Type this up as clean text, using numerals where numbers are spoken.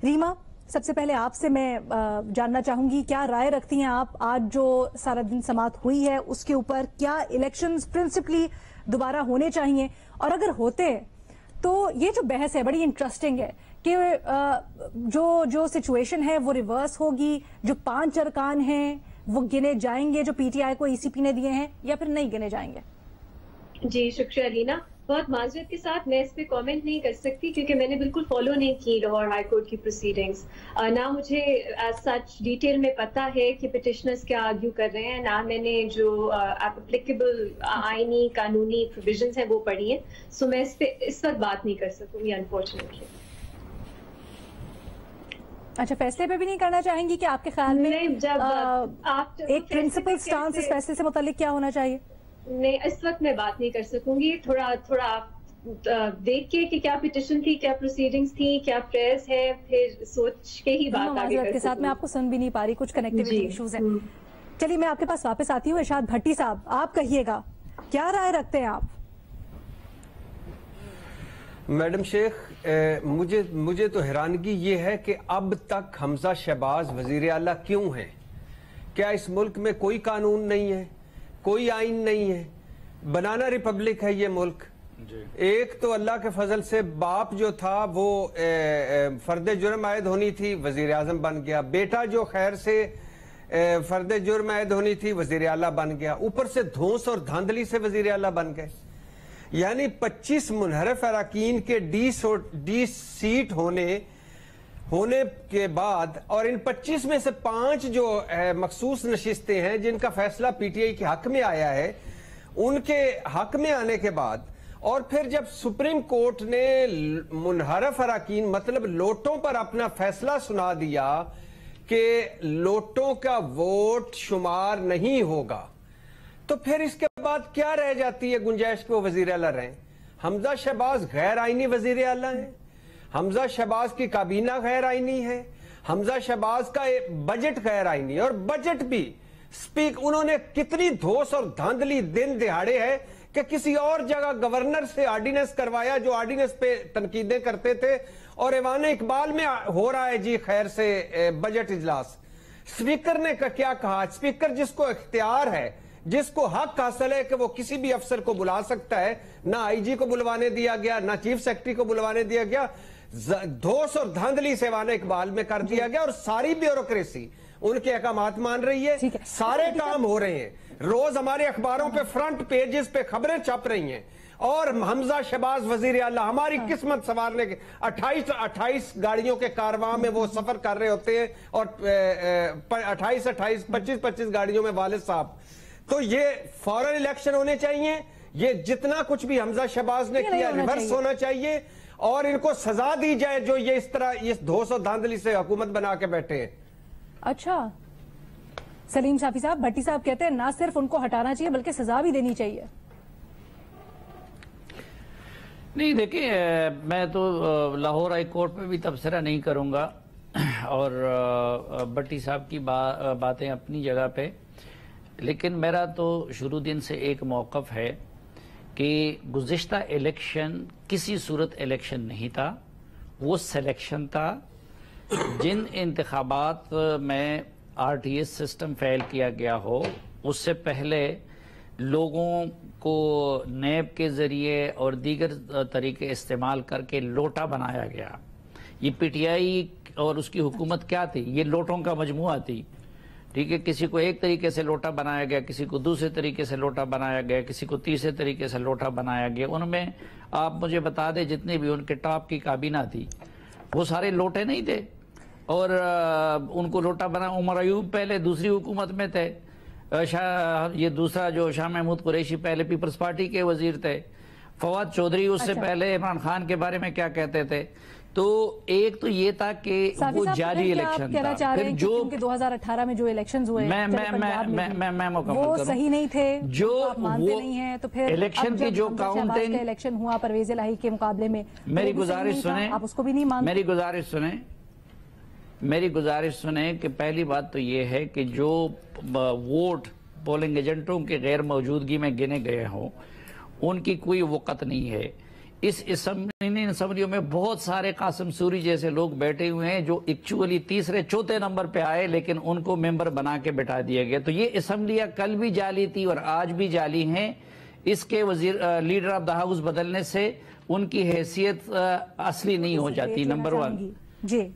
ریما، سب سے پہلے آپ سے میں جاننا چاہوں گی کیا رائے رکھتی ہیں آپ آج جو سارا دن سماعت ہوئی ہے اس کے اوپر؟ کیا الیکشنز پرنسپلی دوبارہ ہونے چاہیے، اور اگر ہوتے تو یہ جو بحث ہے بڑی انٹرسٹنگ ہے کہ جو سچویشن ہے وہ ریورس ہوگی، جو 5 ارکان ہیں وہ گنے جائیں گے جو پی ٹی آئی کو ای سی پی نے دیے ہیں، یا پھر نہیں گنے جائیں گے؟ جی شکریہ لینا، بہت معذرت کے ساتھ میں اس پہ کامنٹ نہیں کر سکتی کیونکہ میں نے بالکل فالو نہیں کی لاہور ہائی کورٹ کی پروسیڈنگز، نہ مجھے ایز سچ ڈیٹیل میں پتہ ہے کہ پٹیشنرز کیا آرگیو کر رہے ہیں، نہ میں نے جو اپلیکیبل آئینی قانونی پروویژنز ہیں وہ پڑھی ہیں، سو میں اس پہ اس وقت بات نہیں کر سکوں گی انفارچونیٹلی۔ اچھا، فیصلے پہ بھی نہیں کرنا چاہیں گی کہ آپ کے خیال میں ایک پرنسپل سٹانس اس فیصلے سے متعلق کیا ہونا چاہیے؟ نہیں، اس وقت میں بات نہیں کر سکوں گی، تھوڑا دیکھ کے کہ کیا پٹیشن تھی، کیا پروسیڈنگز تھی، کیا پریئرز ہے، پھر سوچ کے ہی بات آگے کر کے ساتھ میں آپ کو سن بھی نہیں پا رہی، کچھ کنیکٹیوٹی ایشوز ہیں۔ چلیے میں آپ کے پاس واپس آتی ہوں۔ ارشاد بھٹی صاحب، آپ کہیے گا کیا رائے رکھتے ہیں آپ؟ میڈم شیخ، مجھے تو حیرانگی یہ ہے کہ اب تک حمزہ شہباز وزیر اعلیٰ کیوں ہیں؟ کیا اس ملک میں کوئی قانون نہیں ہے، کوئی آئین نہیں ہے؟ بنانا ریپبلک ہے یہ ملک۔ ایک تو اللہ کے فضل سے باپ جو تھا وہ فرد جرم عائد ہونی تھی، وزیر اعظم بن گیا، بیٹا جو خیر سے فرد جرم عائد ہونی تھی وزیر اعلیٰ بن گیا، اوپر سے دھونس اور دھاندلی سے وزیر اعلیٰ بن گئے۔ یعنی 25 منحرف اراکین کے ڈی سیٹ ہونے کے بعد، اور ان 25 میں سے 5 جو مخصوص نشستیں ہیں جن کا فیصلہ پی ٹی آئی کے حق میں آیا ہے، ان کے حق میں آنے کے بعد، اور پھر جب سپریم کورٹ نے منحرف اراکین مطلب لوٹوں پر اپنا فیصلہ سنا دیا کہ لوٹوں کا ووٹ شمار نہیں ہوگا، تو پھر اس کے بعد کیا رہ جاتی ہے گنجائش کہ وہ وزیر اعلیٰ رہیں؟ حمزہ شہباز غیر آئینی وزیر اعلیٰ ہیں، حمزہ شہباز کی کابینہ غیر آئینی ہے، حمزہ شہباز کا بجٹ غیر آئینی ہے، اور بجٹ بھی انہوں نے کتنی دھوس اور دھاندلی دن دہاڑے ہے کہ کسی اور جگہ گورنر سے آرڈیننس کروایا جو آرڈیننس پہ تنقیدیں کرتے تھے، اور ایوان اقبال میں ہو رہا ہے جی خیر سے بجٹ اجلاس۔ اسپیکر نے کیا کہا؟ اسپیکر جس کو اختیار ہے، جس کو حق حاصل ہے کہ وہ کسی بھی افسر کو بلا سکتا ہے، نہ آئی جی کو بلوانے دیا گیا، نہ چیف سیکرٹری کو بلوانے دیا گیا، دھوس اور دھاندلی سے ایوان اقبال میں کر دیا گیا، اور ساری بیوروکریسی ان کے احکامات مان رہی ہے، سارے کام ہو رہے ہیں، روز ہمارے اخباروں پہ فرنٹ پیجز پہ خبریں چھپ رہی ہیں، اور حمزہ شہباز وزیر اعلیٰ ہماری قسمت سنوارنے کے 28 گاڑیوں کے کارواں میں وہ سفر کر رہے ہوتے ہیں، اور 25 گاڑیوں میں والد صاحب۔ تو یہ فوراً الیکشن ہونے چاہیے، یہ جتنا کچھ بھی حمزہ شہباز نے کیا ریورس ہونا چاہیے، اور ان کو سزا دی جائے جو یہ اس طرح اس دھوس و دھاندلی سے حکومت بنا کے بیٹھے ہیں۔ اچھا سلیم صافی صاحب، بھٹی صاحب کہتے ہیں نہ صرف ان کو ہٹانا چاہیے بلکہ سزا بھی دینی چاہیے۔ نہیں دیکھیں، میں تو لاہور ہائی کورٹ پہ بھی تبصرہ نہیں کروں گا، اور بھٹی صاحب کی باتیں اپنی جگہ پہ، لیکن میرا تو شروع دن سے ایک موقف ہے کہ گزشتہ الیکشن کسی صورت الیکشن نہیں تھا، وہ سلیکشن تھا۔ جن انتخابات میں R T S system fail کیا گیا ہو، اس سے پہلے لوگوں کو نیب کے ذریعے اور دیگر طریقے استعمال کر کے لوٹا بنایا گیا۔ یہ پی ٹی آئی اور اس کی حکومت کیا تھی؟ یہ لوٹوں کا مجموعہ تھی، ٹھیک ہے؟ کسی کو ایک طریقے سے لوٹا بنایا گیا، کسی کو دوسرے طریقے سے لوٹا بنایا گیا، کسی کو تیسرے طریقے سے لوٹا بنایا گیا۔ ان میں آپ مجھے بتا دیں جتنے بھی ان کے ٹاپ کی کابینہ تھی وہ سارے لوٹے نہیں تھے، اور ان کو لوٹا بنا عمر ایوب پہلے دوسری حکومت میں تھے، یہ دوسرا جو شاہ محمود قریشی پہلے پیپلز پارٹی کے وزیر تھے، فواد چودھری اس سے پہلے عمران خان کے بارے میں کیا کہتے تھے۔ تو ایک تو یہ تھا کہ وہ جاری الیکشن تھا، پھر جو 2018 میں جو الیکشنز ہوئے میں وہ صحیح نہیں تھے، جو آپ مانتے نہیں ہیں، تو پھر الیکشن کی جو کاؤنٹنگ الیکشن ہوا پرویز الہی کے مقابلے میں، میری گزارش سنیں، آپ اس کو بھی نہیں مانتے؟ میری گزارش سنیں کہ پہلی بات تو یہ ہے کہ جو ووٹ پولنگ ایجنٹوں کے غیر موجودگی میں گنے گئے ہوں ان کی کوئی وقت نہیں ہے۔ اس اسمبلیوں میں بہت سارے قاسم سوری جیسے لوگ بیٹھے ہوئے ہیں جو ایکچولی تیسرے چوتھے نمبر پہ آئے لیکن ان کو ممبر بنا کے بٹھا دیا گیا. تو یہ اسمبلیاں کل بھی جعلی تھی اور آج بھی جعلی ہیں. اس کے لیڈر آف دا ہاؤس بدلنے سے ان کی حیثیت اصلی نہیں ہو جاتی. نمبر 1. جی